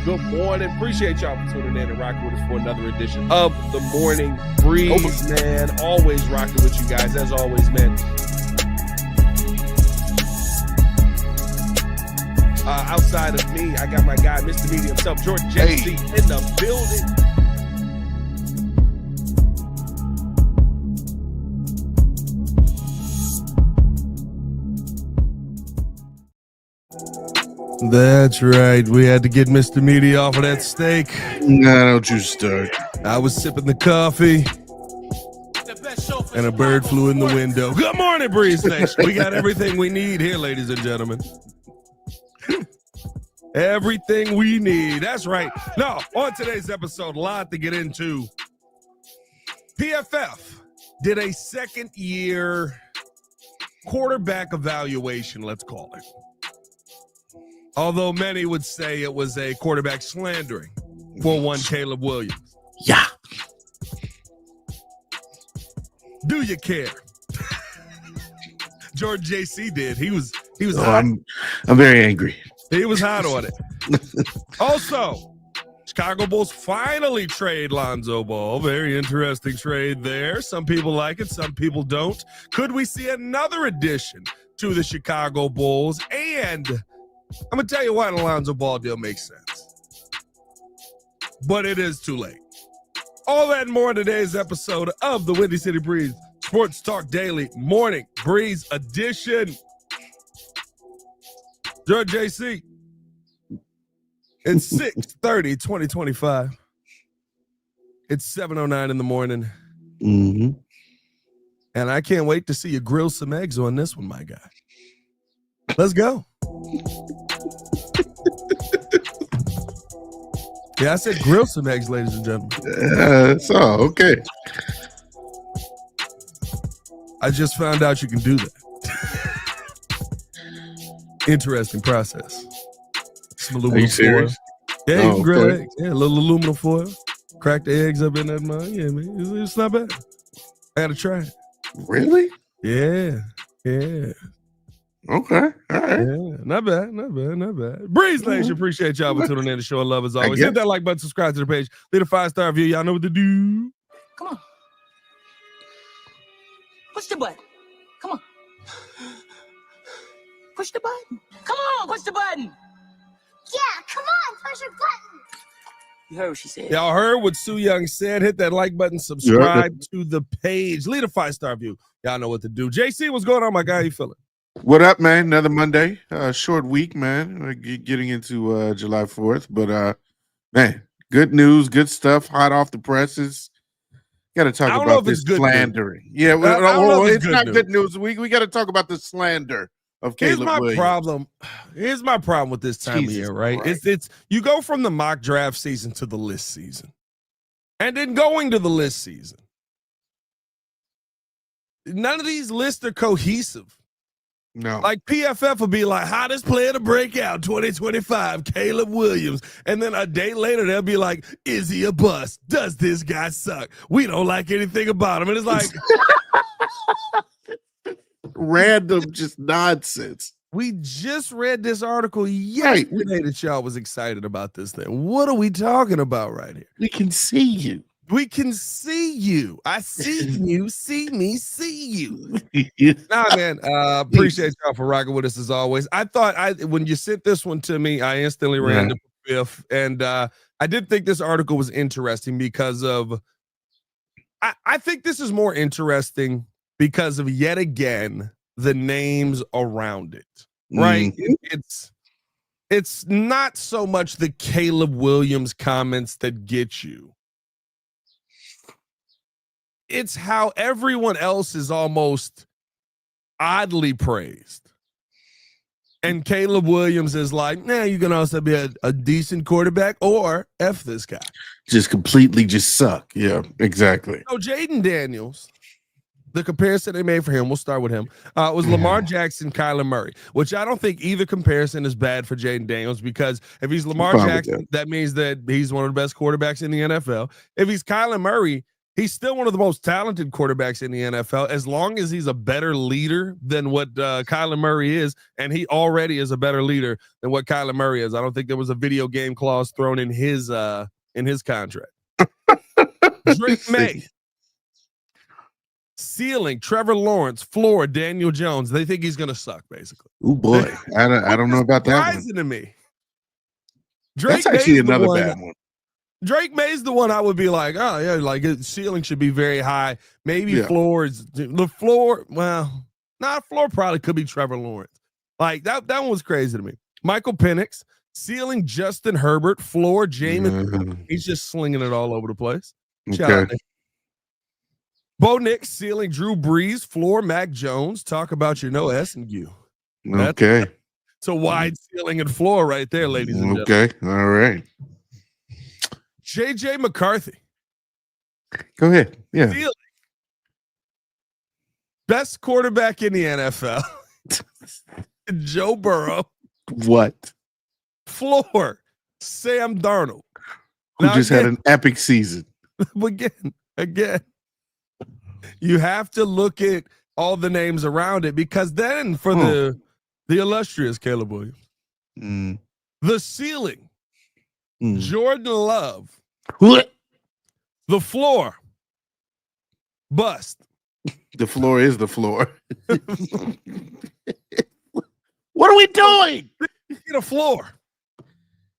Good morning. Appreciate y'all for tuning in and rocking with us for another edition of the Morning Breeze, man. Always rocking with you guys, as always, man. Outside of me, I got my guy, Mr. Media himself, Jordan JC, in the building. That's right. We had to get Mr. Media off of that steak. Nah, don't you start. I was sipping the coffee, and a bird flew in the window. Good morning, Breeze Nation. We got everything we need here, ladies and gentlemen. Everything we need. That's right. Now, on today's episode, a lot to get into. PFF did a second-year quarterback evaluation, let's call it. Although many would say it was a quarterback slandering for one Caleb Williams. Yeah. Do you care? George JC did. He was hot. I'm very angry. He was hot on it. Also, Chicago Bulls finally trade Lonzo Ball. Very interesting trade there. Some people like it, some people don't. Could we see another addition to the Chicago Bulls? And I'm going to tell you why the Lonzo Ball deal makes sense. But it is too late. All that and more in today's episode of the Windy City Breeze Sports Talk Daily Morning Breeze Edition. George JC. It's 6:30, 2025. It's 7:09 in the morning. Mm-hmm. And I can't wait to see you grill some eggs on this one, my guy. Let's go. Yeah, I said grill some eggs, ladies and gentlemen. So, okay. I just found out you can do that. Interesting process. Some aluminum foil. Yeah, you can grill eggs. Yeah, a little aluminum foil. Crack the eggs up in that mug. Yeah, man, it's not bad. I gotta try it. Really? Yeah. Okay. All right. Yeah, not bad. Breeze Nation, appreciate y'all for tuning in to show and love as always. Hit that like button, subscribe to the page, leave a 5-star review. Y'all know what to do. Come on. Push the button. Come on. Push the button. Come on, push the button. Yeah, come on, push the button. You heard what she said. Y'all heard what Sue Young said. Hit that like button, subscribe to the page, leave a 5-star review. Y'all know what to do. JC, what's going on, my guy? How you feeling? What up, man? Another Monday. Short week, man. Getting into July 4th. But, man, good news, good stuff, hot off the presses. Got to talk about this slandering. Yeah, well, it's not good news. We got to talk about the slander of Caleb Williams. Here's my problem with this time of year, right? It's you go from the mock draft season to the list season. And then going to the list season. None of these lists are cohesive. No. Like PFF will be like, hottest player to break out 2025, Caleb Williams. And then a day later, they'll be like, is he a bust? Does this guy suck? We don't like anything about him. And it's like random, just nonsense. We just read this article yesterday that y'all was excited about this thing. What are we talking about right here? We can see you. We can see you. I see you. See me. See you. Nah, man. Appreciate y'all for rocking with us as always. I thought when you sent this one to me, I instantly ran to Biff, and I did think this article was interesting because of. I think this is more interesting because of yet again the names around it. Right? It's not so much the Caleb Williams comments that get you. It's how everyone else is almost oddly praised. And Caleb Williams is like, nah, you can also be a decent quarterback or F this guy. Just completely just suck. Yeah, exactly. So Jaden Daniels, the comparison they made for him, we'll start with him, was Lamar Jackson, Kyler Murray, which I don't think either comparison is bad for Jaden Daniels because if he's Lamar Jackson, that means that he's one of the best quarterbacks in the NFL. If he's Kyler Murray, He's still one of the most talented quarterbacks in the NFL, as long as he's a better leader than what Kyler Murray is, and he already is a better leader than what Kyler Murray is. I don't think there was a video game clause thrown in his contract. Drake May. Ceiling, Trevor Lawrence. Floor, Daniel Jones. They think he's going to suck, basically. Oh, boy. I don't know about that one. Surprising to me. That's actually another bad one. Drake May's the one I would be like, oh, yeah, like his ceiling should be very high. Maybe floor is the floor. Well, floor probably could be Trevor Lawrence. Like that one was crazy to me. Michael Penix, ceiling Justin Herbert, floor Jameis. He's just slinging it all over the place. Okay. Bo Nix, ceiling Drew Brees, floor Mac Jones. Talk about your no S and U. Okay. It's a wide ceiling and floor right there, ladies and gentlemen. Okay. All right. JJ McCarthy. Go ahead. Yeah. Ceiling. Best quarterback in the NFL. Joe Burrow. What? Floor. Sam Darnold. Who just had an epic season. Again. You have to look at all the names around it, because then for the illustrious Caleb Williams, the ceiling, Jordan Love, the floor, bust. The floor is the floor. What are we doing? Get a floor.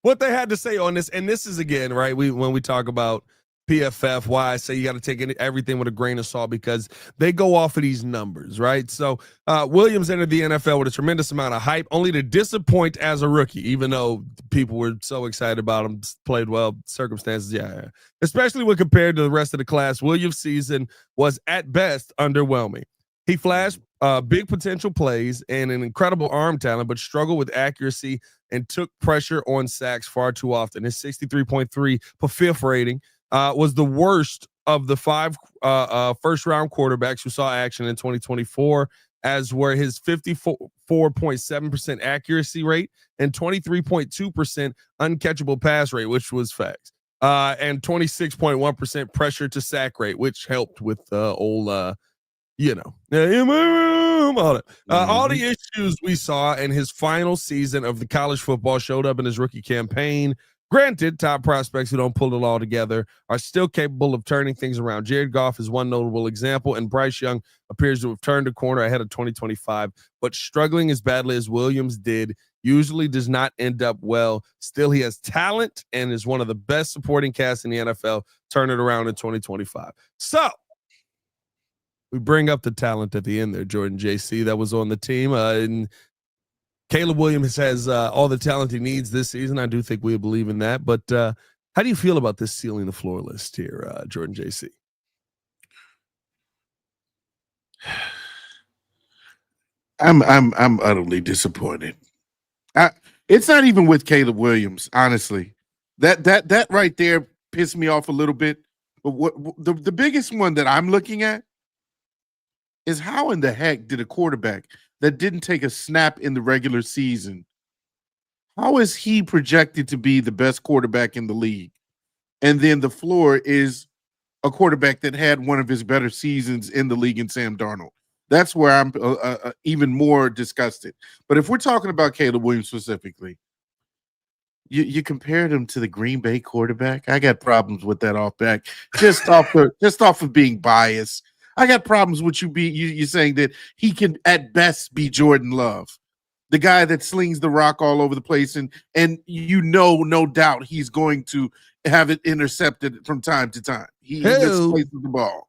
What they had to say on this, and this is again, right? When we talk about PFF, why I say you got to take everything with a grain of salt, because they go off of these numbers, right? So Williams entered the NFL with a tremendous amount of hype, only to disappoint as a rookie, even though people were so excited about him, played well, circumstances, yeah. Especially when compared to the rest of the class, Williams' season was at best underwhelming. He flashed big potential plays and an incredible arm talent, but struggled with accuracy and took pressure on sacks far too often. His 63.3 PFF rating was the worst of the 5 first-round quarterbacks who saw action in 2024, as were his 54.7% accuracy rate and 23.2% uncatchable pass rate, which was facts, and 26.1% pressure to sack rate, which helped with all the issues we saw in his final season of the college football showed up in his rookie campaign. Granted, top prospects who don't pull it all together are still capable of turning things around. Jared Goff is one notable example, and Bryce Young appears to have turned a corner ahead of 2025, but struggling as badly as Williams did usually does not end up well. Still, he has talent and is one of the best supporting casts in the NFL. Turn it around in 2025. So we bring up the talent at the end there, Jordan JC, that was on the team. And Caleb Williams has all the talent he needs this season. I do think we believe in that. But how do you feel about this ceiling the floor list here, Jordan JC? I'm utterly disappointed. It's not even with Caleb Williams, honestly. That right there pissed me off a little bit. But what the biggest one that I'm looking at is how in the heck did a quarterback that didn't take a snap in the regular season, how is he projected to be the best quarterback in the league? And then the floor is a quarterback that had one of his better seasons in the league in Sam Darnold. That's where I'm even more disgusted. But if we're talking about Caleb Williams specifically, you compared him to the Green Bay quarterback. I got problems with that off back, just off of being biased. I got problems with you saying that he can at best be Jordan Love, the guy that slings the rock all over the place, and no doubt he's going to have it intercepted from time to time. He misplaces the ball.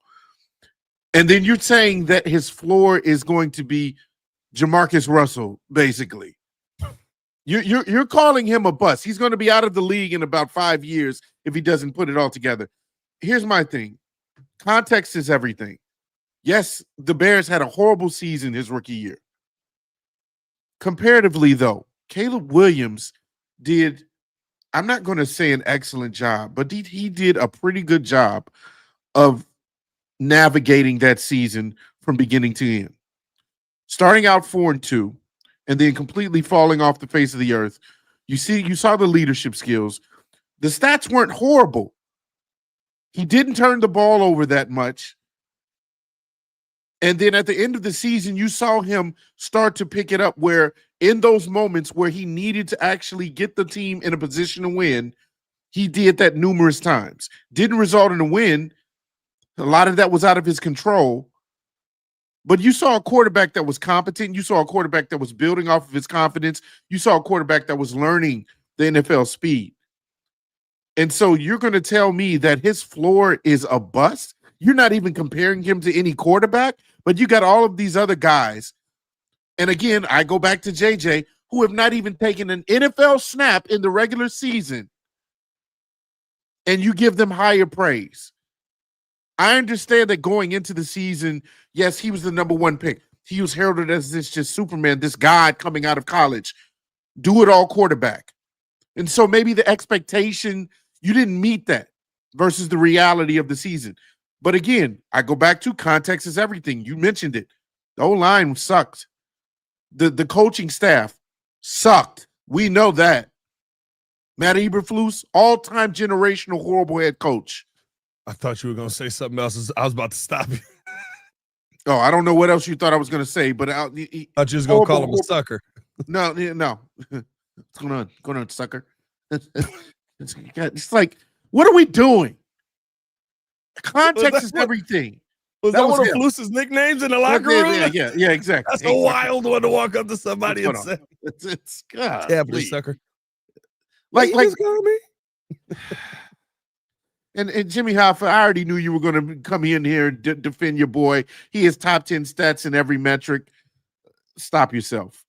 And then you're saying that his floor is going to be Jamarcus Russell, basically. You're calling him a bust. He's going to be out of the league in about 5 years if he doesn't put it all together. Here's my thing. Context is everything. Yes, the Bears had a horrible season his rookie year. Comparatively, though, Caleb Williams did, I'm not going to say an excellent job, but he did a pretty good job of navigating that season from beginning to end. Starting out 4-2 and then completely falling off the face of the earth. You saw the leadership skills. The stats weren't horrible. He didn't turn the ball over that much. And then at the end of the season, you saw him start to pick it up where in those moments where he needed to actually get the team in a position to win, he did that numerous times. Didn't result in a win. A lot of that was out of his control. But you saw a quarterback that was competent. You saw a quarterback that was building off of his confidence. You saw a quarterback that was learning the NFL speed. And so you're going to tell me that his floor is a bust? You're not even comparing him to any quarterback, but you got all of these other guys. And again, I go back to JJ, who have not even taken an NFL snap in the regular season, and you give them higher praise. I understand that going into the season, yes, he was the number one pick. He was heralded as this just Superman, this god coming out of college, do-it-all quarterback. And so maybe the expectation, you didn't meet that versus the reality of the season. But again, I go back to context is everything. You mentioned it. The O-line sucked. The coaching staff sucked. We know that. Matt Eberflus, all-time generational horrible head coach. I thought you were going to say something else. I was about to stop you. Oh, I don't know what else you thought I was going to say, but I thought you was going to call him a sucker. No. What's going on? Going on, sucker? It's like, what are we doing? Context is everything. Was that one of Flus's nicknames in the locker room? Yeah, exactly. That's a wild one to walk up to somebody and say. It's God. Yeah, please, sucker. Like me. And Jimmy Hoffa, I already knew you were going to come in here and defend your boy. He has top 10 stats in every metric. Stop yourself.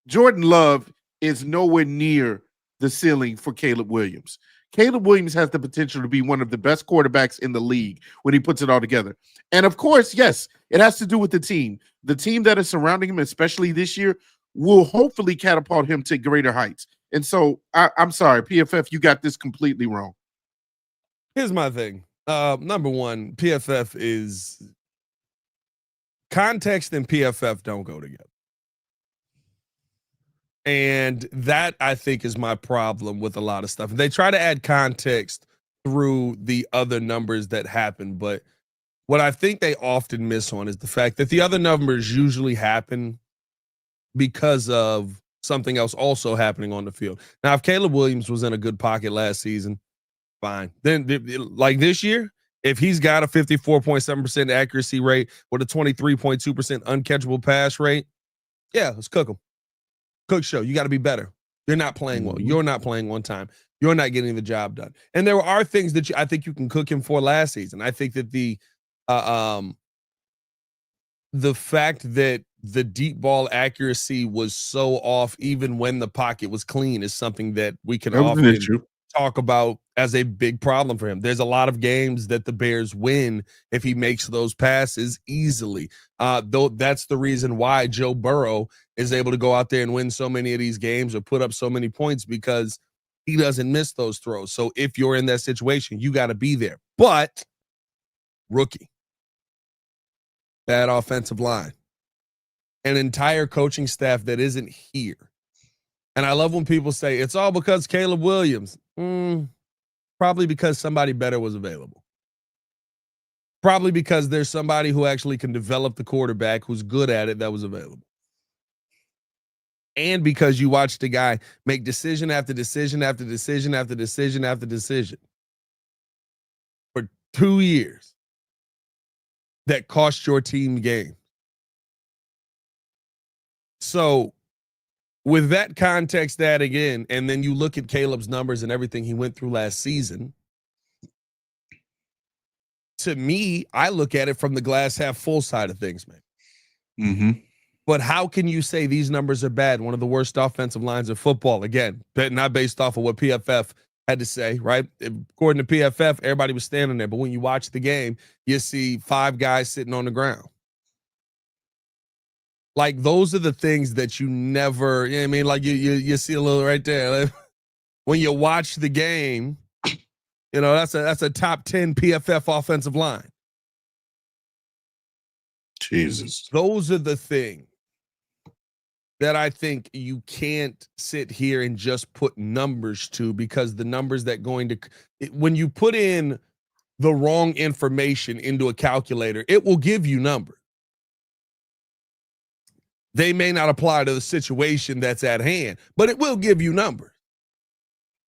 Jordan Love is nowhere near the ceiling for Caleb Williams. Caleb Williams has the potential to be one of the best quarterbacks in the league when he puts it all together. And of course, yes, it has to do with the team. The team that is surrounding him, especially this year, will hopefully catapult him to greater heights. And so I'm sorry, PFF, you got this completely wrong. Here's my thing. Number one, PFF is context and PFF don't go together. And that, I think, is my problem with a lot of stuff. They try to add context through the other numbers that happen. But what I think they often miss on is the fact that the other numbers usually happen because of something else also happening on the field. Now, if Caleb Williams was in a good pocket last season, fine. Then, like this year, if he's got a 54.7% accuracy rate with a 23.2% uncatchable pass rate, yeah, let's cook him. Cook show. You got to be better. You're not playing well. You're not playing one time. You're not getting the job done. And there are things that I think you can cook him for last season. I think that the fact that the deep ball accuracy was so off even when the pocket was clean is something that we can often talk about as a big problem for him. There's a lot of games that the Bears win if he makes those passes easily. Though that's the reason why Joe Burrow is able to go out there and win so many of these games or put up so many points, because he doesn't miss those throws. So if you're in that situation, you got to be there. But rookie, bad offensive line, an entire coaching staff that isn't here. And I love when people say it's all because Caleb Williams. Probably because somebody better was available. Probably because there's somebody who actually can develop the quarterback who's good at it that was available. And because you watched the guy make decision after decision after decision after decision after decision for 2 years that cost your team game. So with that context, that again, and then you look at Caleb's numbers and everything he went through last season, to me, I look at it from the glass half full side of things, man. Mm-hmm. But how can you say these numbers are bad? One of the worst offensive lines of football. Again, not based off of what PFF had to say, right? According to PFF, everybody was standing there. But when you watch the game, you see 5 guys sitting on the ground. Like, those are the things that you never, you know what I mean? Like, you see a little right there. Like, when you watch the game, you know, that's a top 10 PFF offensive line. Jesus. Those are the things that I think you can't sit here and just put numbers to, because the numbers that when you put in the wrong information into a calculator, it will give you numbers. They may not apply to the situation that's at hand, but it will give you numbers.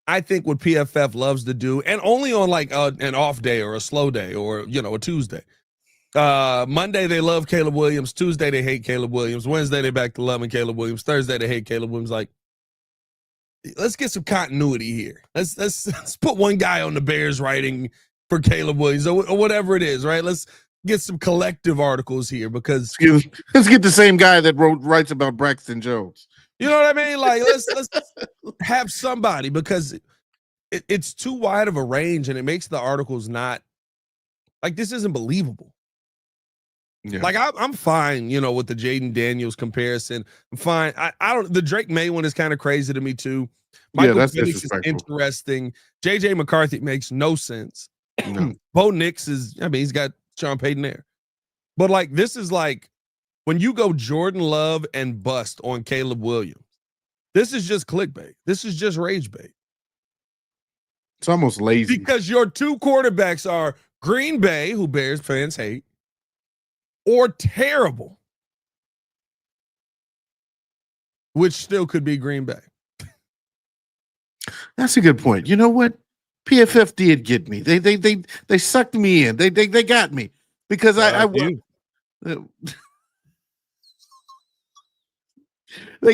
I think what PFF loves to do, and only on like an off day or a slow day or, a Tuesday. Monday, they love Caleb Williams. Tuesday, they hate Caleb Williams. Wednesday, they back to loving Caleb Williams. Thursday, they hate Caleb Williams. Like, let's get some continuity here. Let's put one guy on the Bears writing for Caleb Williams or whatever it is, right? Let's get some collective articles here, because let's get the same guy that writes about Braxton Jones. You know what I mean? Like, let's have somebody, because it's too wide of a range, and it makes the articles not like, this isn't believable. Yeah. Like, I'm fine, with the Jaden Daniels comparison. I'm fine. I don't. The Drake May one is kind of crazy to me too. Michael Penix is interesting. JJ McCarthy makes no sense. No. Bo Nix he's got Sean Payton there. But like, this is like, when you go Jordan Love and bust on Caleb Williams, this is just clickbait. This is just rage bait. It's almost lazy. Because your two quarterbacks are Green Bay, who Bears fans hate, or terrible, which still could be Green Bay. That's a good point. You know what? PFF did get me. They sucked me in. They got me, because they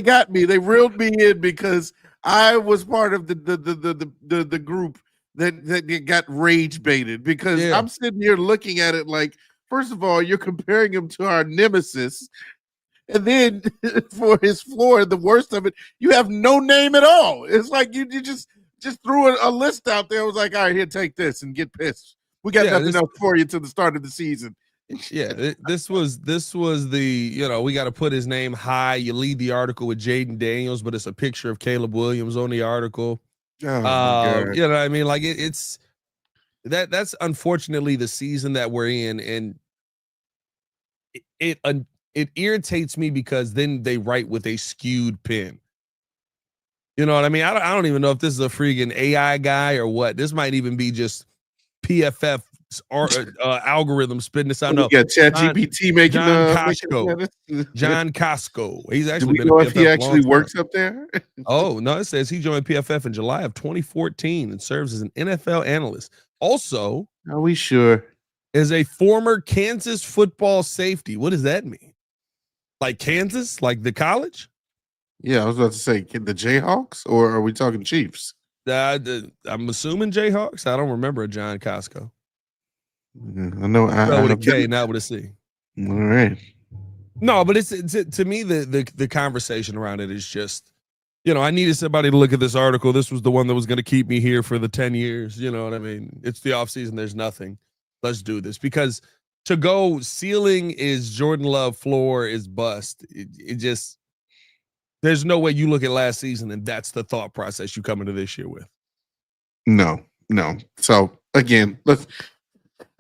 got me. They reeled me in, because I was part of the group that got rage baited, because I'm sitting here looking at it like, first of all, you're comparing him to our nemesis, and then for his floor, the worst of it, you have no name at all. It's like you just threw a list out there. I was like, all right, here, take this and get pissed. We got nothing else for you till the start of the season. Yeah, this was the, we got to put his name high. You lead the article with Jaden Daniels, but it's a picture of Caleb Williams on the article. Oh, my God. You know what I mean? Like, that's unfortunately the season that we're in, and it irritates me, because then they write with a skewed pen. You know what I mean? I don't even know if this is a freaking AI guy or what. This might even be just PFF algorithm spitting this out. No, you got ChatGPT making John Costco. He's actually been. Do we know if he actually works up there? Oh no, it says he joined PFF in July of 2014 and serves as an NFL analyst. Also, are we sure? Is a former Kansas football safety. What does that mean? Like Kansas, like the college? Yeah, I was about to say the Jayhawks, or are we talking Chiefs? I'm assuming Jayhawks. I don't remember a John Costco. I know. With a K, not with a C. All right. No, but it's to me the conversation around it is just, I needed somebody to look at this article. This was the one that was going to keep me here for the 10 years. You know what I mean? It's the offseason. There's nothing. Let's do this, because to go ceiling is Jordan Love, floor is bust. It just, there's no way you look at last season and that's the thought process you come into this year with. No. So again,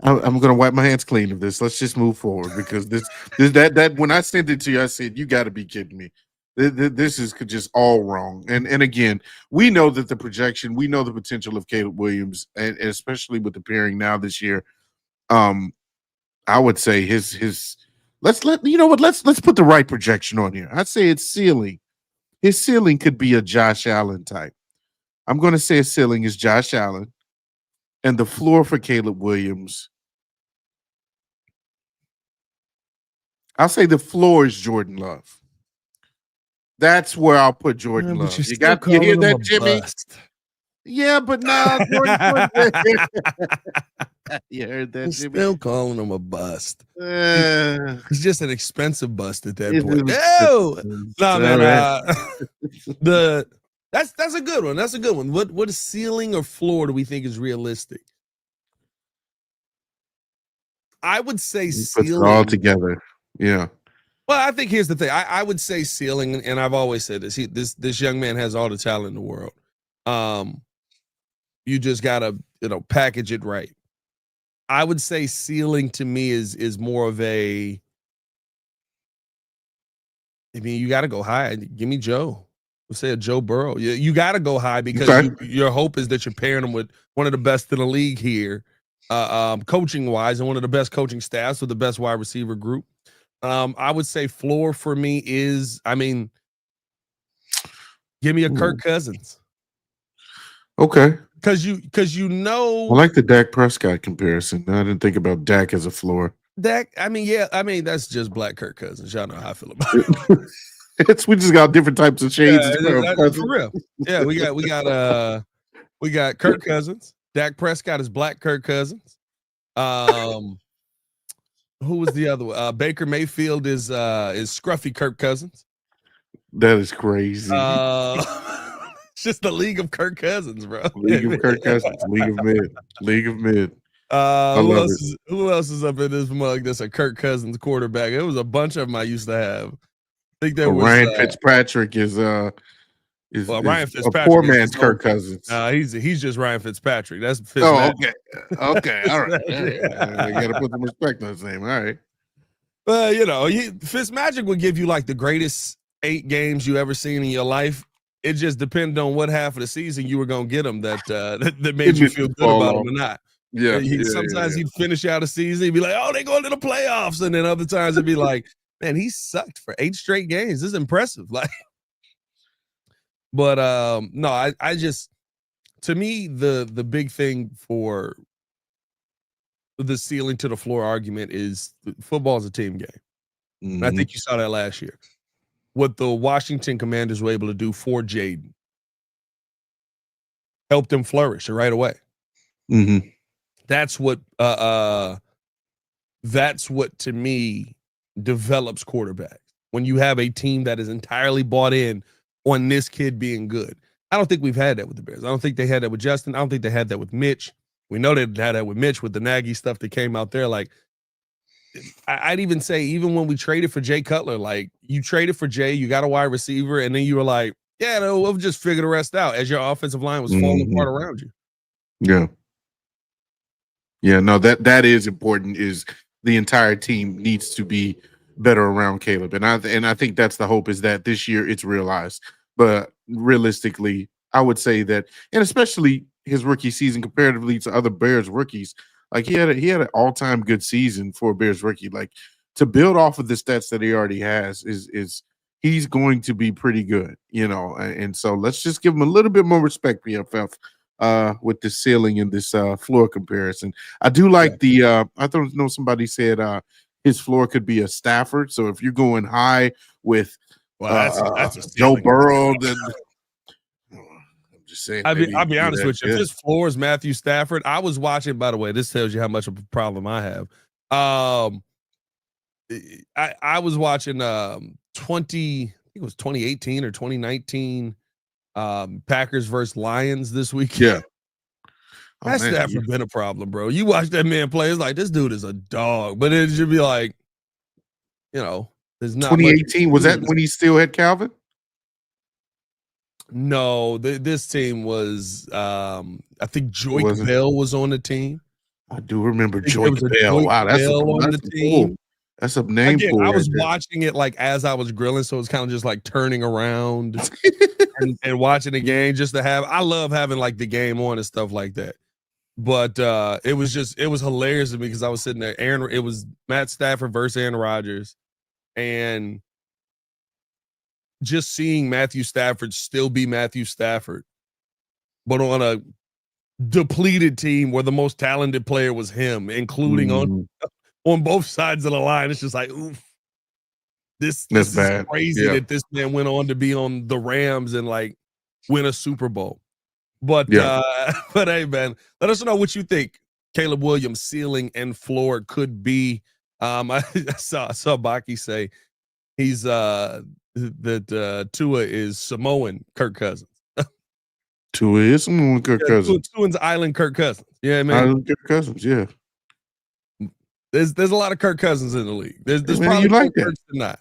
I'm going to wipe my hands clean of this. Let's just move forward, because that when I sent it to you, I said, you got to be kidding me. This is just all wrong. And again, we know that the projection, we know the potential of Caleb Williams, and especially with the pairing now this year. I would say let's put the right projection on here. I'd say it's ceiling. His ceiling could be a Josh Allen type. I'm going to say his ceiling is Josh Allen, and the floor for Caleb Williams, I'll say the floor is Jordan Love. That's where I'll put Jordan Love. You hear that, Jimmy? Bust. Yeah, but now Jordan you heard that, Jimmy? Still calling him a bust. He's just an expensive bust at that point. No, man. That's a good one. That's a good one. What ceiling or floor do we think is realistic? I would say ceiling. All together. Yeah. Well, I think here's the thing. I would say ceiling, and I've always said this. This young man has all the talent in the world. You just gotta, package it right. I would say ceiling to me is more of a I mean, you got to go high. Give me Joe. We'll say a Joe Burrow. You got to go high because your hope is that you're pairing him with one of the best in the league here, coaching wise, and one of the best coaching staffs with the best wide receiver group. I would say floor for me is, I mean, give me a Kirk Cousins. Okay. Because you know, I like the Dak Prescott comparison. I didn't think about Dak as a floor. Dak, I mean, that's just black Kirk Cousins. Y'all know how I feel about it. We just got different types of shades. For real. Yeah, we got Kirk Cousins. Dak Prescott is black Kirk Cousins. Who was the other one? Baker Mayfield is scruffy Kirk Cousins. That is crazy. It's just the league of Kirk Cousins, bro. League of Kirk Cousins. League of mid. Who else is up in this mug that's a Kirk Cousins quarterback? It was a bunch of them I used to have. I think there was Ryan Fitzpatrick is Ryan Fitzpatrick, a poor man's Kirk Cousins. He's just Ryan Fitzpatrick. That's Fitzmagic. Okay, all right. You got to put some respect on his name. All right. But Fitzmagic would give you like the greatest 8 games you ever seen in your life. It just depended on what half of the season you were gonna get him that made you feel good about him or not. Yeah. Sometimes he'd finish out a season, he'd be like, "Oh, they going to the playoffs," and then other times it'd be like, "Man, he sucked for 8 straight games. This is impressive." Like, but no, I just, to me, the big thing for the ceiling to the floor argument is football is a team game. Mm-hmm. I think you saw that last year. What the Washington Commanders were able to do for Jaden helped him flourish right away. Mm-hmm. That's what to me develops quarterbacks. When you have a team that is entirely bought in on this kid being good. I don't think we've had that with the Bears. I don't think they had that with Justin. I don't think they had that with Mitch. We know they had that with Mitch with the Nagy stuff that came out there. Like, I'd even say, even when we traded for Jay Cutler, like, you traded for Jay, you got a wide receiver, and then you were like, yeah, no, we'll just figure the rest out as your offensive line was falling apart around you. Yeah. Yeah, no, that is important, is the entire team needs to be better around Caleb. And I think that's the hope, is that this year it's realized. But realistically, I would say that, and especially his rookie season comparatively to other Bears rookies, like he had an all-time good season for a Bears rookie. Like, to build off of the stats that he already has is he's going to be pretty good, and so let's just give him a little bit more respect, PFF, with the ceiling and this floor comparison. I do like I don't know, somebody said his floor could be a Stafford. So if you're going high with that's a Joe Burrow, then I'm just saying. I'll be honest with you. If his floor is Matthew Stafford, I was watching, by the way, this tells you how much of a problem I have. I was watching 2018 or 2019 Packers versus Lions this weekend. Yeah. That's never been a problem, bro. You watch that man play, it's like, this dude is a dog. But it should be like, there's not 2018, was that when he still had Calvin? No, this team was I think Joyke Bell was on the team. I do remember Joyke Bell. Wow, that's on the team. That's a name. Again, I was watching it like as I was grilling, so it's kind of just like turning around and watching the game just to have. I love having like the game on and stuff like that. But it was hilarious to me because I was sitting there. It was Matt Stafford versus Aaron Rodgers, and just seeing Matthew Stafford still be Matthew Stafford, but on a depleted team where the most talented player was him, including on both sides of the line. It's just like, oof. This is crazy that this man went on to be on the Rams and like win a Super Bowl. But hey, man, let us know what you think Caleb Williams' ceiling and floor could be. I saw Baki say he's that Tua is Samoan Kirk Cousins. Tua is Samoan Kirk Cousins. Tua's Island Kirk Cousins. Yeah, man. Island Kirk Cousins. Yeah. There's a lot of Kirk Cousins in the league. There's probably you like that. Not.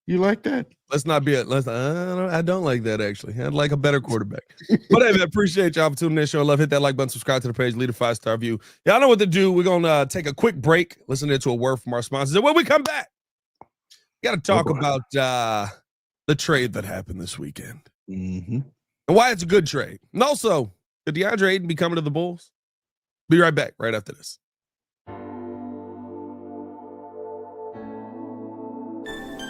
You like that? Let's not be I don't like that, actually. I'd like a better quarterback. But hey, man, appreciate y'all for tuning in. Show love. Hit that like button, subscribe to the page, leave a 5-star review. Y'all know what to do. We're gonna take a quick break, listen to a word from our sponsors. And when we come back, we gotta talk about the trade that happened this weekend. Mm-hmm. And why it's a good trade. And also, could Deandre Ayton be coming to the Bulls? Be right back right after this.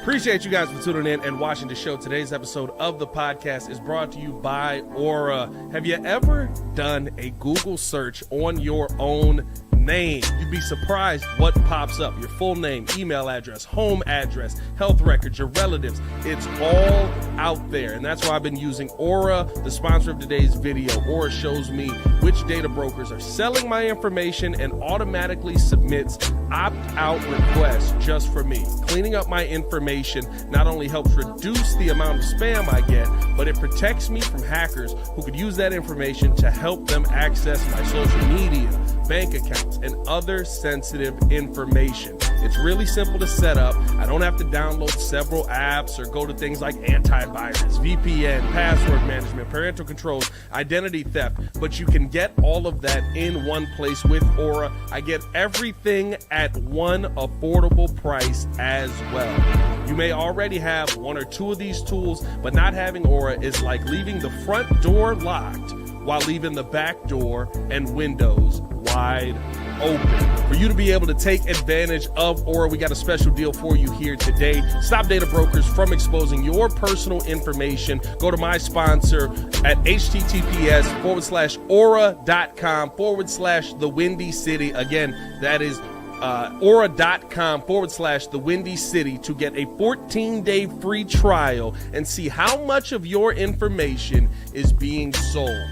Appreciate you guys for tuning in and watching the show. Today's episode of the podcast is brought to you by Aura. Have you ever done a Google search on your own name? You'd be surprised what pops up. Your full name, email address, home address, health records, your relatives. It's all out there. And that's why I've been using Aura, the sponsor of today's video. Aura shows me which data brokers are selling my information and automatically submits opt-out requests just for me. Cleaning up my information not only helps reduce the amount of spam I get, but it protects me from hackers who could use that information to help them access my social media, bank accounts, and other sensitive information. It's really simple to set up. I don't have to download several apps or go to things like antivirus, VPN, password management, parental controls, identity theft, but you can get all of that in one place with Aura. I get everything at one affordable price as well. You may already have one or two of these tools, but not having Aura is like leaving the front door locked while leaving the back door and windows wide open. For you to be able to take advantage of Aura, we got a special deal for you here today. Stop data brokers from exposing your personal information. Go to my sponsor at https:/aura.com/the Windy City. Again, that is aura.com/the Windy City to get a 14-day free trial and see how much of your information is being sold.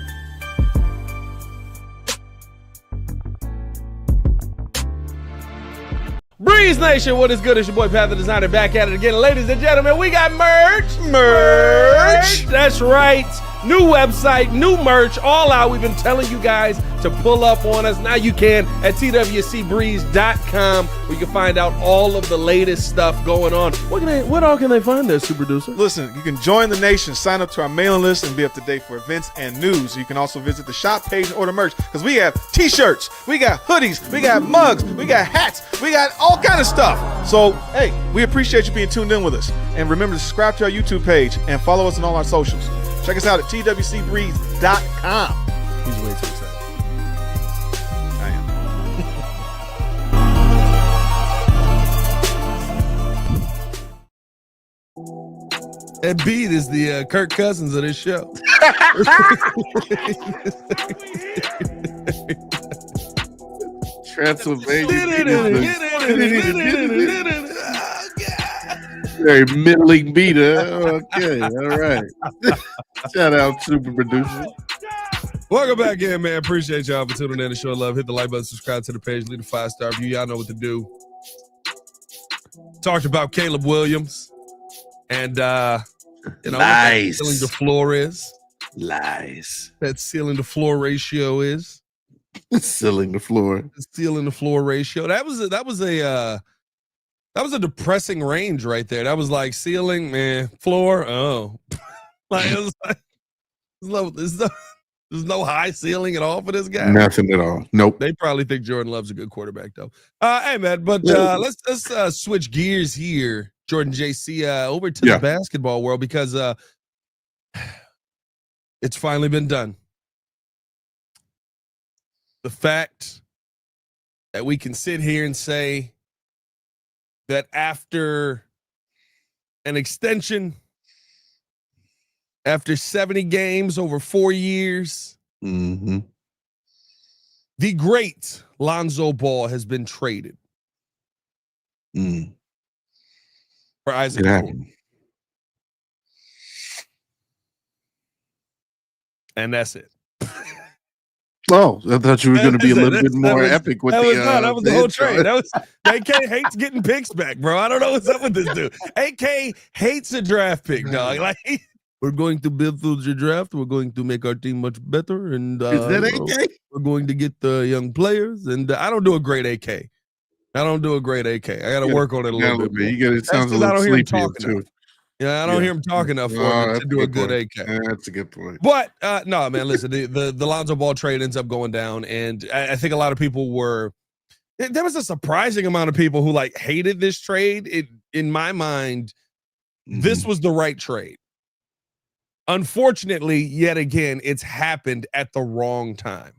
Breeze Nation, what is good? It's your boy Pat the Designer back at it again. Ladies and gentlemen, we got merch. That's right. New website, new merch, all out. We've been telling you guys to pull up on us. Now you can at twcbreeze.com, where you can find out all of the latest stuff going on. What all can they find there, Super Producer? Listen, you can join the nation, sign up to our mailing list, and be up to date for events and news. You can also visit the shop page and order merch, because we have t-shirts, we got hoodies, we got mugs, we got hats, we got all kind of stuff. So, hey, we appreciate you being tuned in with us. And remember to subscribe to our YouTube page and follow us on all our socials. Check us out at twcbreeze.com. He's way too excited. I am. That beat is the Kirk Cousins of this show. Transylvania. Very middling beater. Okay, all right. Shout out, Super Producer. Welcome back in, man. Appreciate y'all for tuning in to show love. Hit the like button, subscribe to the page, leave a 5-star review. Y'all know what to do. Talked about Caleb Williams and lies. What ceiling to floor is. Lies. That ceiling to floor ratio is. Ceiling to floor. The ceiling to floor ratio. That was a depressing range right there. That was like ceiling, man, floor. Oh, like it was like there's no high ceiling at all for this guy. Nothing at all. Nope. They probably think Jordan Love's a good quarterback though. Hey man, but let's switch gears here, Jordan JC, over to the basketball world, because it's finally been done. The fact that we can sit here and say that after an extension, after 70 games over 4 years, the great Lonzo Ball has been traded for Isaac Okoro. And that's it. Oh, I thought you were going to be a little bit more epic with that was the whole trade. That was AK hates getting picks back, bro. I don't know what's up with this dude. AK hates a draft pick, dog. Like, we're going to build through the draft. We're going to make our team much better, and is that AK? We're going to get the young players. And I don't do a great AK. I got to work on it a little bit. It sounds a little sleepy too. Yeah, I don't hear him talking enough for him to do a good AK. Yeah, that's a good point. But no, man, listen, the Lonzo Ball trade ends up going down, and I think a lot of people there was a surprising amount of people who like hated this trade. In my mind, This was the right trade. Unfortunately, yet again, it's happened at the wrong time.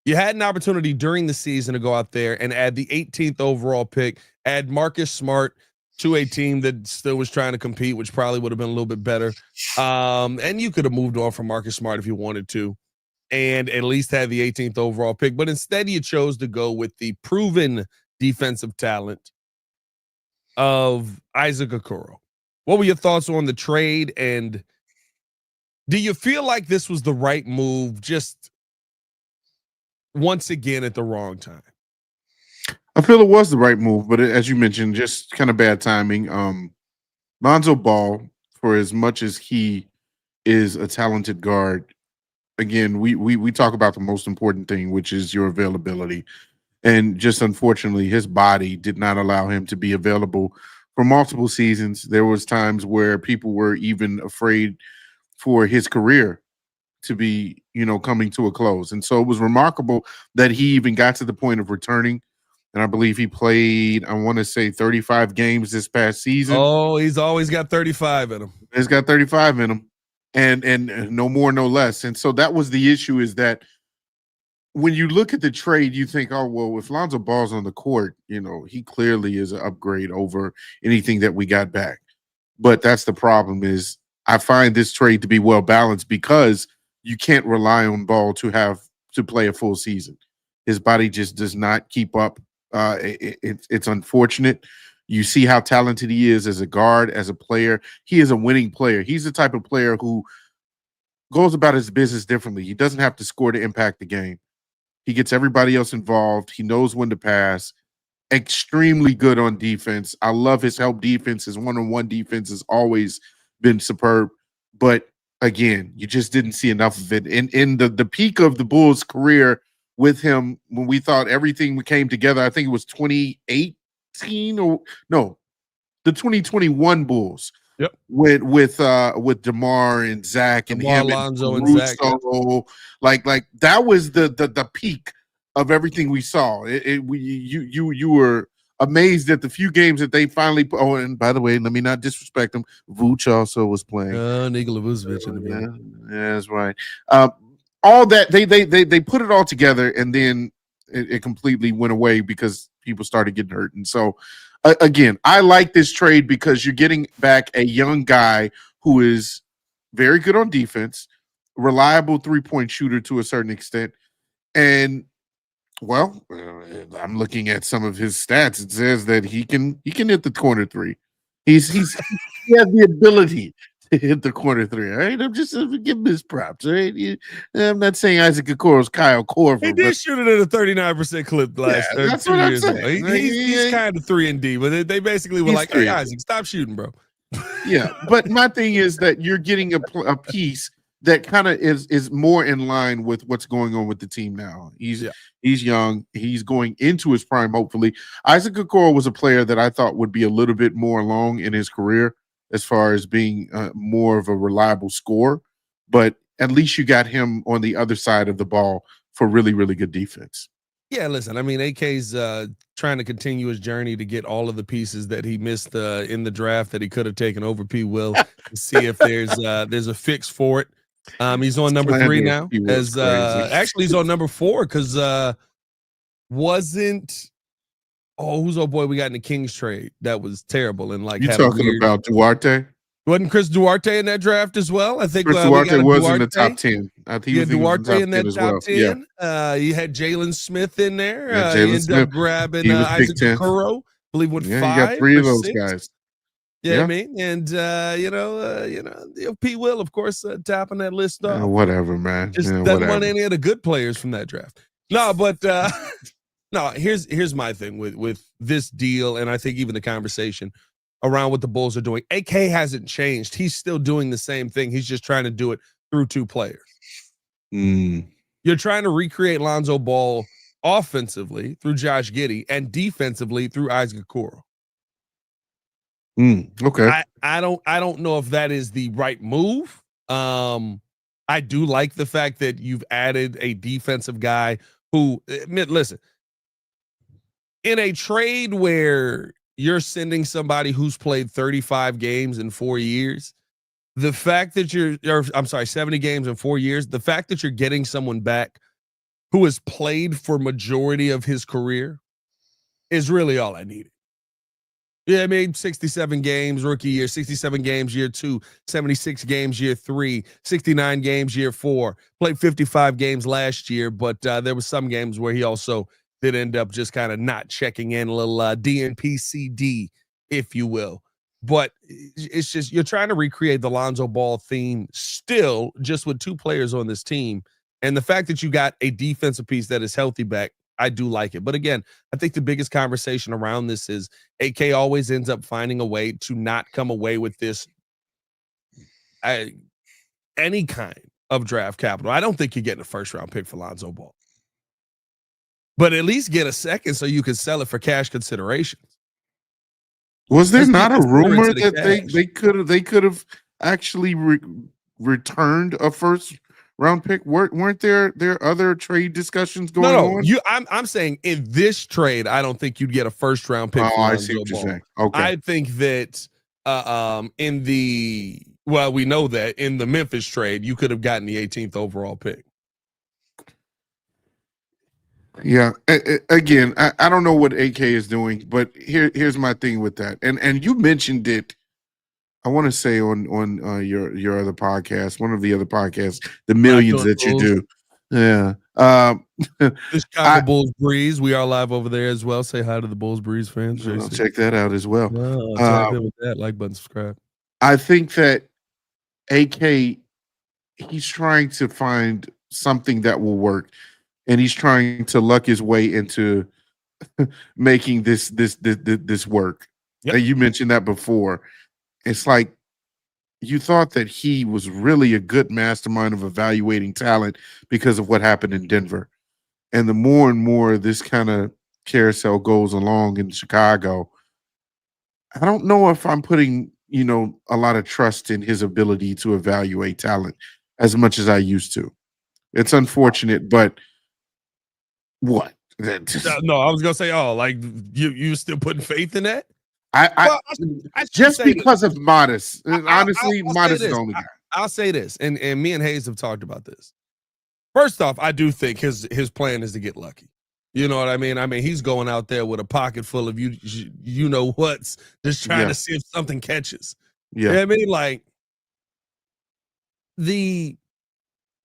You had an opportunity during the season to go out there and add the 18th overall pick, add Marcus Smart to a team that still was trying to compete, which probably would have been a little bit better. And you could have moved on from Marcus Smart if you wanted to, and at least had the 18th overall pick. But instead, you chose to go with the proven defensive talent of Isaac Okoro. What were your thoughts on the trade? And do you feel like this was the right move just once again at the wrong time? I feel it was the right move, but as you mentioned, just kind of bad timing. Lonzo Ball, for as much as he is a talented guard, again, we talk about the most important thing, which is your availability. And just unfortunately, his body did not allow him to be available for multiple seasons. There was times where people were even afraid for his career to be, coming to a close. And so it was remarkable that he even got to the point of returning. And I believe he played, I want to say 35 games this past season. Oh, he's always got 35 in him. He's got 35 in him. And no more, no less. And so that was the issue, is that when you look at the trade, you think, oh, well, if Lonzo Ball's on the court, he clearly is an upgrade over anything that we got back. But that's the problem, is I find this trade to be well balanced because you can't rely on Ball to play a full season. His body just does not keep up. It's unfortunate. You see how talented he is as a guard, as a player. He is a winning player. He's the type of player who goes about his business differently. He doesn't have to score to impact the game. He gets everybody else involved. He knows when to pass. Extremely good on defense. I love his help defense. His one-on-one defense has always been superb. But again, you just didn't see enough of it. In the peak of the Bulls' career with him, when we thought everything came together, I think it was 2018 or no, the 2021 Bulls. Yep. With DeMar and Zach and DeMar, him Lonzo and Zach. Russo, like that was the peak of everything we saw. You were amazed at the few games that they finally. Oh, and by the way, let me not disrespect him. Vooch also was playing. Nikola Vucevic in the middle. Yeah, that's right. All that they put it all together, and then it completely went away because people started getting hurt, and so. Again, I like this trade because you're getting back a young guy who is very good on defense, reliable three-point shooter to a certain extent, and well, I'm looking at some of his stats. It says that he can hit the corner three. He has the ability to hit the corner three. All right, I'm just giving him his props. All right, I'm not saying Isaac Okoro's Kyle Korver. He did shoot it at a 39% clip last. Yeah, that's what I'm saying. He's kind of 3-and-D, but they basically were like, "Hey, Isaac, stop shooting, bro." Yeah, but my thing is that you're getting a piece that kind of is more in line with what's going on with the team now. He's young. He's going into his prime, hopefully. Isaac Okoro was a player that I thought would be a little bit more along in his career as far as being more of a reliable scorer. But at least you got him on the other side of the ball for really, really good defense. Yeah, listen, I mean, AK's trying to continue his journey to get all of the pieces that he missed in the draft that he could have taken over P. Will to see if there's a fix for it. He's on number 3 now. Actually, he's on number 4 because who's our boy we got in the Kings trade that was terrible and like you talking about Duarte? Wasn't Chris Duarte in that draft as well? I think Chris Duarte was in the top 10. I think he had Duarte in that top 10. Yeah. You had Jalen Smith in there. Yeah, he ended up grabbing Isaac Okoro. I believe with 5. You got 3 of those 6. guys. Yeah, I mean, and P. Will, of course, topping that list off. Whatever, man. Just doesn't want any of the good players from that draft. No, but no. Here's my thing with this deal, and I think even the conversation around what the Bulls are doing. AK hasn't changed. He's still doing the same thing. He's just trying to do it through 2 players. You're trying to recreate Lonzo Ball offensively through Josh Giddey and defensively through Isaac Okoro. Okay. I don't know if that is the right move. I do like the fact that you've added a defensive guy who, listen, in a trade where you're sending somebody who's played 35 games in 4 years. The fact that 70 games in 4 years, the fact that you're getting someone back who has played for majority of his career is really all I needed. Yeah, I mean, 67 games rookie year, 67 games year 2, 76 games year 3, 69 games year 4. Played 55 games last year, but there was some games where he also did end up just kind of not checking in, a little DNPCD, if you will. But it's just you're trying to recreate the Lonzo Ball theme still, just with 2 players on this team. And the fact that you got a defensive piece that is healthy back, I do like it. But again, I think the biggest conversation around this is AK always ends up finding a way to not come away with this any kind of draft capital. I don't think you're getting a first-round pick for Lonzo Ball. But at least get a second so you can sell it for cash considerations. Was there not a rumor that they could have actually returned a first-round pick? Weren't there other trade discussions going on? No. I'm saying in this trade, I don't think you'd get a first-round pick. Oh, I see what you're saying. Okay, I think that we know that in the Memphis trade, you could have gotten the 18th overall pick. Yeah. Again, I don't know what AK is doing, but here's my thing with that. And you mentioned it, I want to say on your other podcast, one of the other podcasts, the millions that you do. Yeah. The Chicago Bulls Breeze. We are live over there as well. Say hi to the Bulls Breeze fans. I'll check that out as well. Tap in with that like button, subscribe. I think that AK, he's trying to find something that will work. And he's trying to luck his way into making this work. Yep. You mentioned that before. It's like you thought that he was really a good mastermind of evaluating talent because of what happened in Denver. And the more and more this kind of carousel goes along in Chicago, I don't know if I'm putting, a lot of trust in his ability to evaluate talent as much as I used to. It's unfortunate, but what? No, I was gonna say, like you still putting faith in that? I just because of Modest. Honestly, Modest is the only guy. I'll say this, and me and Hayes have talked about this. First off, I do think his plan is to get lucky. You know what I mean? I mean, he's going out there with a pocket full of you know what's, just trying to see if something catches. Yeah, you know what I mean, like the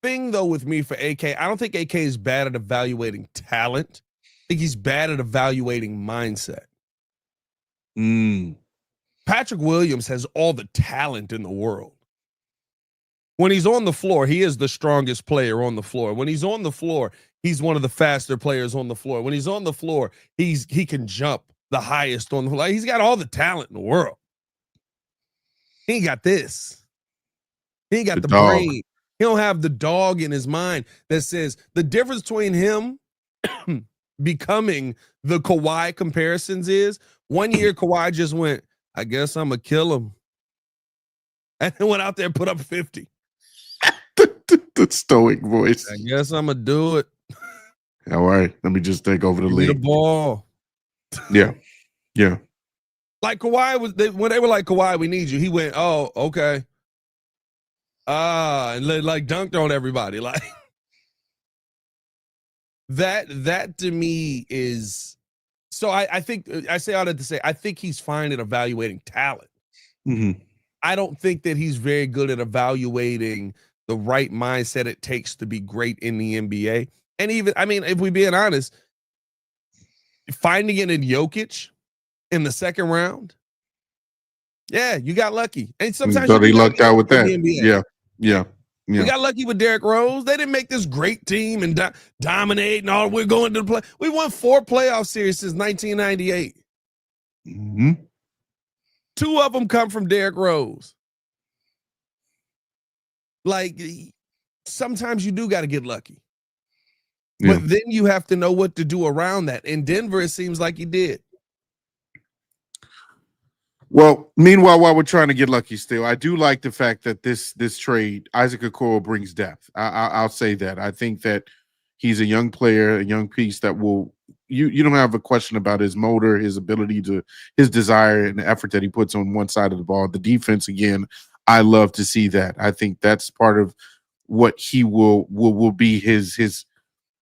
thing though with me for AK, I don't think AK is bad at evaluating talent. I think he's bad at evaluating mindset. Patrick Williams has all the talent in the world. When he's on the floor, he is the strongest player on the floor. When he's on the floor, he's one of the faster players on the floor. When he's on the floor, he can jump the highest on the floor. He's got all the talent in the world. He ain't got this. He ain't got the brain. He don't have the dog in his mind that says the difference between him becoming the Kawhi comparisons is 1 year Kawhi just went, I guess I'm going to kill him. And then went out there and put up 50. The stoic voice. I guess I'm going to do it. All right. Let me just take over the league. The ball. Yeah. Yeah. Like Kawhi when they were like, Kawhi, we need you. He went, oh, okay. And like dunked on everybody. Like that to me is, so I think I say all that to say, I think he's fine at evaluating talent. Mm-hmm. I don't think that he's very good at evaluating the right mindset it takes to be great in the NBA. And even, I mean, if we're being honest, finding it in Jokic in the second round, yeah, you got lucky. And sometimes he lucked out with that. Yeah. We got lucky with Derrick Rose. They didn't make this great team and dominate and all. We're going to the play. We won 4 playoff series since 1998. Mm-hmm. 2 of them come from Derrick Rose. Like, sometimes you do got to get lucky. Yeah. But then you have to know what to do around that. In Denver, it seems like he did. Well, meanwhile, while we're trying to get lucky still, I do like the fact that this trade, Isaac Okoro, brings depth. I'll say that. I think that he's a young player, a young piece that will you don't have a question about his motor, his ability to, his desire and the effort that he puts on one side of the ball. The defense, again, I love to see that. I think that's part of what he will be his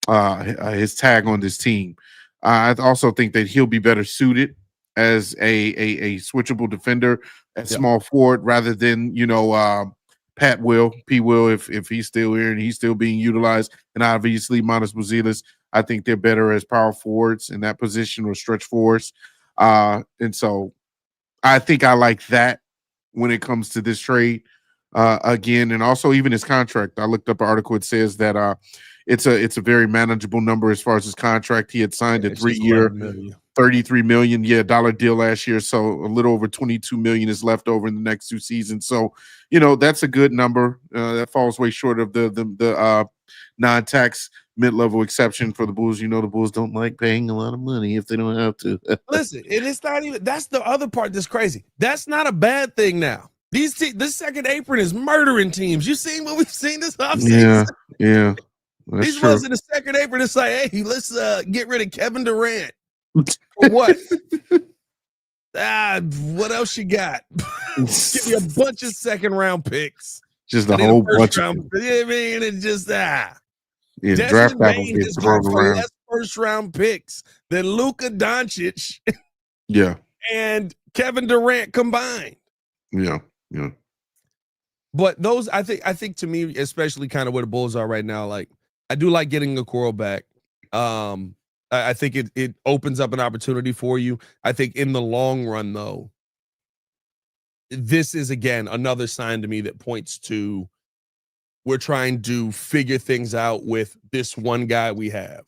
tag on this team. I also think that he'll be better suited as a switchable defender at small forward rather than P Will if he's still here and he's still being utilized, and obviously Matas Buzelis. I think they're better as power forwards in that position or stretch forwards, and so I think I like that when it comes to this trade. Again, and also even his contract. I looked up an article. It says that it's a very manageable number as far as his contract. He had signed a 3-year, $33 million dollar deal last year, so a little over $22 million is left over in the next 2 seasons. So that's a good number. That falls way short of the non-tax mid-level exception for the Bulls. The Bulls don't like paying a lot of money if they don't have to. Listen, and it's not even. That's the other part that's crazy. That's not a bad thing now. This second apron is murdering teams. You seen what we've seen this offseason? Yeah. These ones in the second apron, it's like, hey, let's get rid of Kevin Durant. For what? What else you got? Give me a bunch of second round picks. Just a whole bunch of them. I mean, it's just draft Bain is going for less first round picks than Luka Doncic. And Kevin Durant combined. Yeah. But those, I think to me, especially kind of where the Bulls are right now, like I do like getting Okoro back. I think it opens up an opportunity for you. I think in the long run, though, this is again another sign to me that points to we're trying to figure things out with this one guy we have.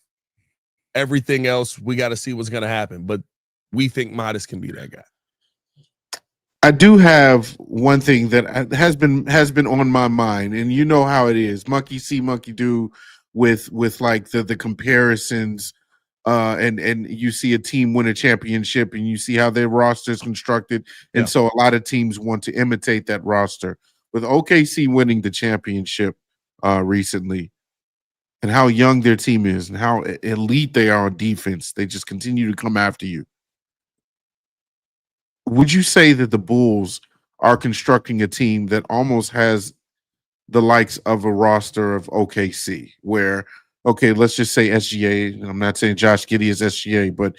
Everything else, we got to see what's going to happen. But we think Modest can be that guy. I do have one thing that has been on my mind, and you know how it is. Monkey see, monkey do with like the comparisons, and you see a team win a championship, and you see how their roster is constructed, and so a lot of teams want to imitate that roster. With OKC winning the championship recently, and how young their team is, and how elite they are on defense, they just continue to come after you. Would you say that the Bulls are constructing a team that almost has the likes of a roster of OKC, where, okay, let's just say SGA, and I'm not saying Josh Giddey is SGA, but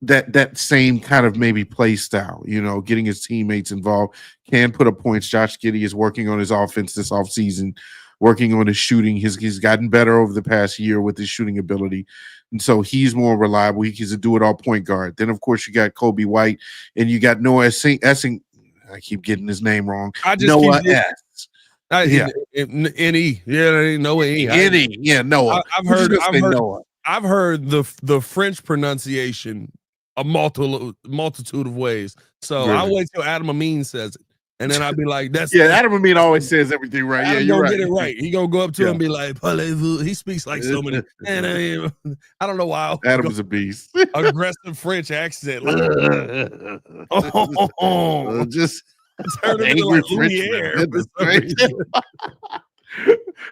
that same kind of maybe play style, getting his teammates involved, can put up points. Josh Giddey is working on his offense this offseason, working on his shooting. He's gotten better over the past year with his shooting ability. And so he's more reliable. He's a do-it-all point guard. Then, of course, you got Kobe White, and you got Noah Essing. I keep getting his name wrong. Noah S. N-E. Yeah, Noah E. N-E. Yeah, Noah. I've heard the French pronunciation a multitude of ways. So really? I'll wait till Adam Amin says it. And then I'll be like, Adam Amin always says everything right. Adam you're right. Get it right. He gonna go up to him and be like, he speaks like so many. And I don't know why. Adam's a beast. Aggressive French accent. Just turn him into like Lumiere.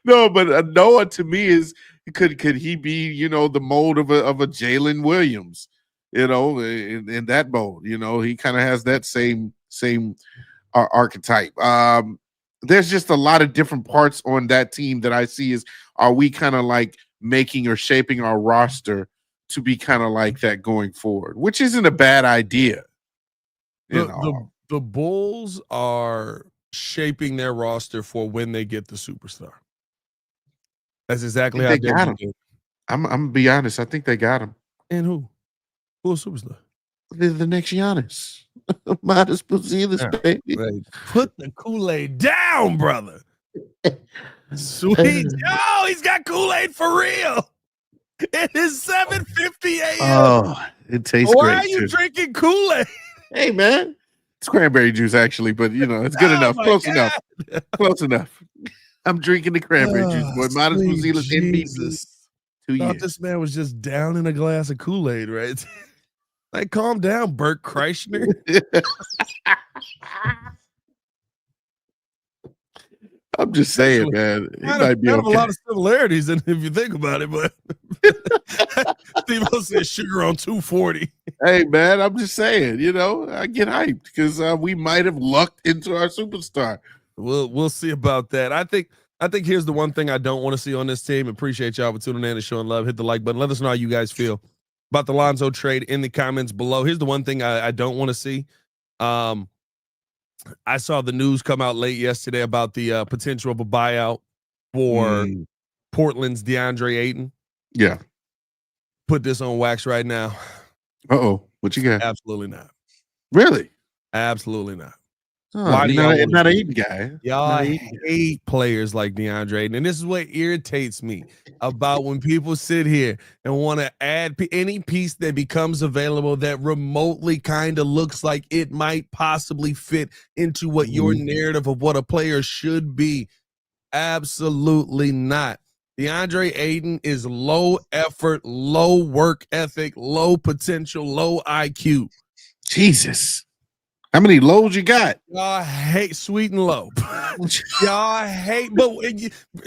No, but Noah to me is could he be the mold of a Jalen Williams, in that mold. He kind of has that same archetype. There's just a lot of different parts on that team that I see are we kind of like making or shaping our roster to be kind of like that going forward, which isn't a bad idea. The Bulls are shaping their roster for when they get the superstar. That's exactly how they got him. I'm gonna be honest. I think they got him. And who? Who's superstar? The next Giannis. Matas Buzelis, baby. Right. Put the Kool-Aid down, brother. Sweet. Oh, he's got Kool-Aid for real. It is 7:50 a.m. Oh, it tastes great. Why are you drinking Kool-Aid? Hey, man. It's cranberry juice, actually, but, it's good enough. Close enough. Close enough. I'm drinking the cranberry juice, boy. Matas Buzelis MVP. 2 years. This man was just down in a glass of Kool-Aid, right? Like, calm down, Bert Kreischer. I'm just saying, man. He might be kind okay. of a lot of similarities, and if you think about it, but Steve said sugar on 240. Hey, man, I'm just saying, I get hyped because we might have lucked into our superstar. We'll see about that. I think here's the one thing I don't want to see on this team. Appreciate y'all for tuning in and showing love. Hit the like button. Let us know how you guys feel about the Lonzo trade in the comments below. Here's the one thing I don't want to see. I saw the news come out late yesterday about the potential of a buyout for Portland's Deandre Ayton. Yeah. Put this on wax right now. Uh-oh. What you got? Absolutely not. Really? Absolutely not. Oh, Why do not y'all an Ayton guy? Y'all hate players like Deandre Ayton. And this is what irritates me about when people sit here and want to add any piece that becomes available that remotely kind of looks like it might possibly fit into what your narrative of what a player should be. Absolutely not. Deandre Ayton is low effort, low work ethic, low potential, low IQ. Jesus. How many lows you got? Y'all hate sweet and low. Y'all hate, but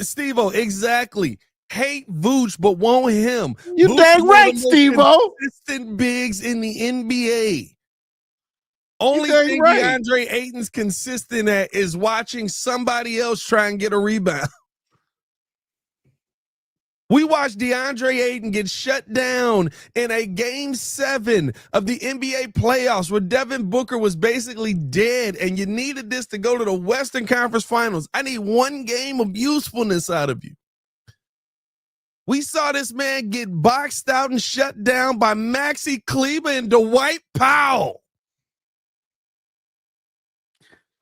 Steve-O, exactly. Hate Vooch, but want him. You Vooch dang right, Steve-O. Consistent bigs in the NBA. Only thing right. Deandre Ayton's consistent at is watching somebody else try and get a rebound. We watched Deandre Ayton get shut down in a game 7 of the NBA playoffs where Devin Booker was basically dead and you needed this to go to the Western Conference Finals. I need one game of usefulness out of you. We saw this man get boxed out and shut down by Maxi Kleber and Dwight Powell.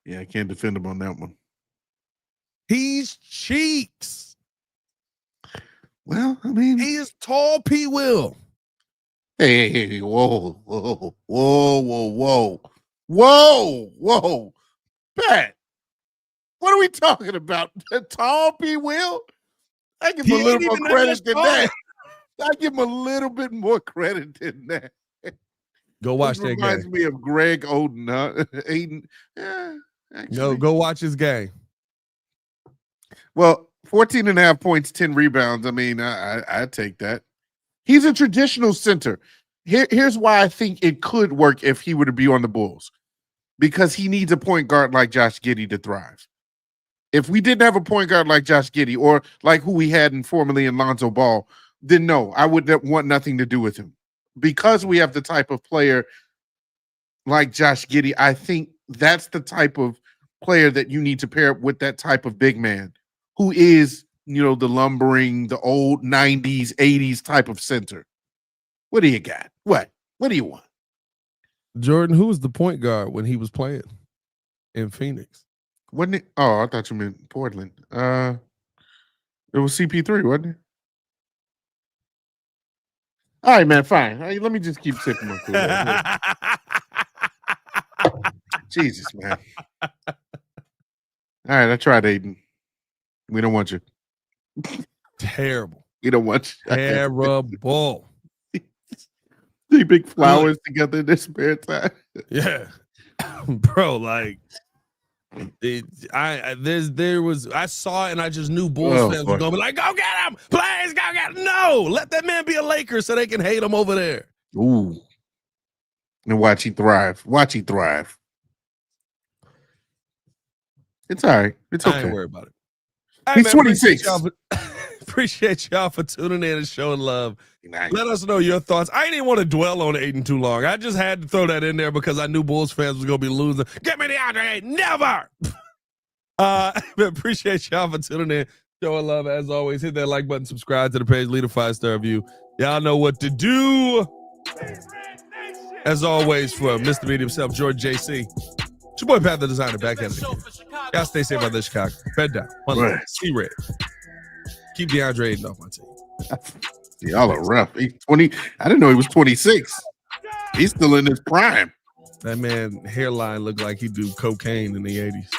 Yeah, I can't defend him on that one. He's cheeks. Well, I mean, he is tall P. Will. Hey, whoa. Pat, what are we talking about? The tall P. Will? I give him a little more credit than that. I give him a little bit more credit than that. Go watch that game. Reminds me of Greg Oden, huh? Ayton. No, go watch his game. Well, 14.5 points, 10 rebounds. I mean, I take that. He's a traditional center. Here's why I think it could work if he were to be on the Bulls. Because he needs a point guard like Josh Giddey to thrive. If we didn't have a point guard like Josh Giddey or like who we had formerly in Lonzo Ball, then no, I would want nothing to do with him. Because we have the type of player like Josh Giddey, I think that's the type of player that you need to pair up with that type of big man. Who is, the lumbering, the old 90s, 80s type of center. What do you got? What do you want? Jordan, who was the point guard when he was playing in Phoenix? Wasn't it? Oh, I thought you meant Portland. It was CP3, wasn't it? All right, man, fine. Hey, let me just keep sipping my food. Jesus, man. All right, I tried Ayton. We don't want you. Terrible. We don't want you. Terrible. The big flowers together in their spare time. Yeah. Bro, like I saw it and I just knew Bulls fans were gonna be like, go get him, please go get him. No, let that man be a Laker so they can hate him over there. Ooh. And watch he thrive. It's all right. It's okay. I ain't worried about it. He's 26. Appreciate y'all for tuning in and showing love. Nice. Let us know your thoughts. I didn't want to dwell on Ayton too long. I just had to throw that in there because I knew Bulls fans was going to be losing. Get me the Deandre Ayton. Never. Appreciate y'all for tuning in. Showing love as always. Hit that like button. Subscribe to the page. Leave a 5-star review. Y'all know what to do. As always, for Mr. Media himself, George JC. It's your boy Pat the Designer back at it again. Y'all stay safe out there, Chicago. Bed down. One love. See red. Keep Deandre Ayton off my team. Y'all are rough. He's 20. I didn't know he was 26. He's still in his prime. That man hairline looked like he do cocaine in the 80s.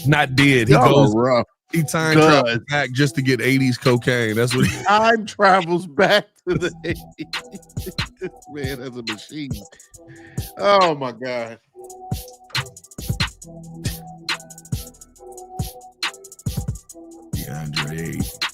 Not did. He goes rough. He time travels back just to get 80s cocaine. That's what he time travels back to the 80s. This man has a machine. Oh my God. Deandre.